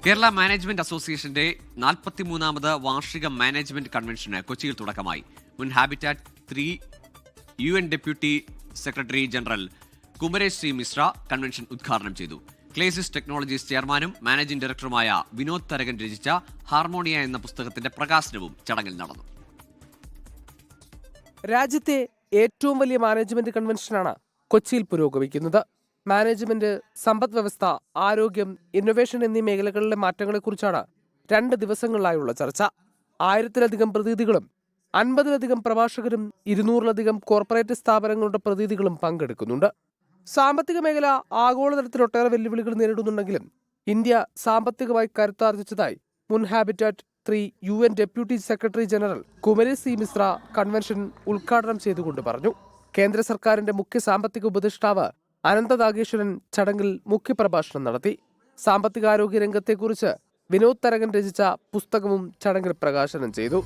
Kerala management അസോസിയേഷന്റെ 43ാമത് വാർഷിക management കൺവെൻഷന് കൊച്ചിയിൽ തുടക്കമായി. മുൻ habitat 3 UN deputy secretary general Kumaresh C Mishra convention ഉദ്ഘാടനം ചെയ്തു. ക്ലേസിസ് ടെക്നോളജീസ് ചെയർമാനും മാനേജിംഗ് ഡയറക്ടറുമായ വിനോദ് തരകൻ രചിച്ച ഹാർമോണിയ എന്ന പുസ്തകത്തിന്റെ പ്രകാശനവും ചടങ്ങിൽ നടന്നു. രാജ്യത്തെ ഏറ്റവും വലിയ മാനേജ്മെന്റ് കൺവെൻഷനാണ് കൊച്ചിയിൽ പുരോഗമിക്കുന്നത്. മാനേജ്മെന്റ്, സമ്പദ് വ്യവസ്ഥ, ആരോഗ്യം, ഇന്നൊവേഷൻ എന്നീ മേഖലകളിലെ മാറ്റങ്ങളെക്കുറിച്ചാണ് 2 ദിവസങ്ങളിലായുള്ള ചർച്ച. 1000-ലധികം പ്രതിനിധികളും 50-ലധികം പ്രഭാഷകരും 200-ലധികം കോർപ്പറേറ്റ് സ്ഥാപനങ്ങളുടെ പ്രതിനിധികളും പങ്കെടുക്കുന്നുണ്ട്. സാമ്പത്തിക മേഖല ആഗോളതലത്തിൽ ഒട്ടേറെ വെല്ലുവിളികൾ നേരിടുന്നുണ്ടെങ്കിലും ഇന്ത്യ സാമ്പത്തികമായി കരുത്താർജിച്ചതായി മുൻ habitat 3 UN deputy secretary general Kumaresh C Mishra convention ഉദ്ഘാടനം ചെയ്തുകൊണ്ട് പറഞ്ഞു. കേന്ദ്ര സർക്കാരിന്റെ മുഖ്യ സാമ്പത്തിക ഉപദേഷ്ടാവ് അനന്ത നാഗേശ്വരൻ ചടങ്ങിൽ മുഖ്യപ്രഭാഷണം നടത്തി. സാമ്പത്തികാരോഗ്യ രംഗത്തെക്കുറിച്ച് വിനോദ് തരകൻ രചിച്ച പുസ്തകവും ചടങ്ങിൽ പ്രകാശനം ചെയ്തു.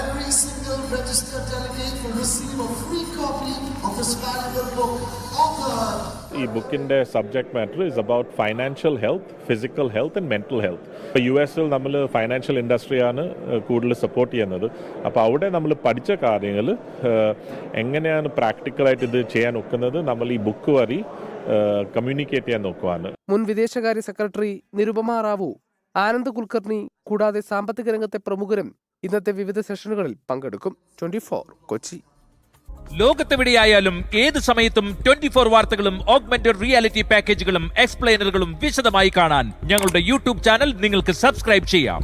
Every single registered delegate will receive a free copy of this valuable book. ഈ ബുക്കിൻ്റെ subject matter is about financial health, physical health and mental health. ഇപ്പോൾ US-ൽ നമ്മൾ ഫൈനാൻഷ്യൽ ഇൻഡസ്ട്രിയാണ് കൂടുതൽ സപ്പോർട്ട് ചെയ്യുന്നത്. അപ്പോൾ അവിടെ നമ്മൾ പഠിച്ച കാര്യങ്ങൾ എങ്ങനെയാണ് പ്രാക്ടിക്കലായിട്ട് ഇത് ചെയ്യാൻ ഒക്കുന്നത് നമ്മൾ ഈ ബുക്ക് വഴി കമ്മ്യൂണിക്കേറ്റ് ചെയ്യാൻ നോക്കുവാണ്. മുൻ വിദേശകാര്യ സെക്രട്ടറി നിരുപമ റാവു, ആനന്ദ് കുൽക്കർണി കൂടാതെ സാമ്പത്തിക രംഗത്തെ പ്രമുഖരും ഇന്നത്തെ വിവിധ സെഷനുകളിൽ പങ്കെടുക്കും. 24 കൊച്ചി. ലോകത്തെവിടെയായാലും ഏത് സമയത്തും 24 വാർത്തകളും ഓഗ്മെന്റഡ് റിയാലിറ്റി പാക്കേജുകളും എക്സ്പ്ലെയിനറുകളും വിശദമായി കാണാൻ ഞങ്ങളുടെ YouTube ചാനൽ നിങ്ങൾക്ക് സബ്സ്ക്രൈബ് ചെയ്യാം.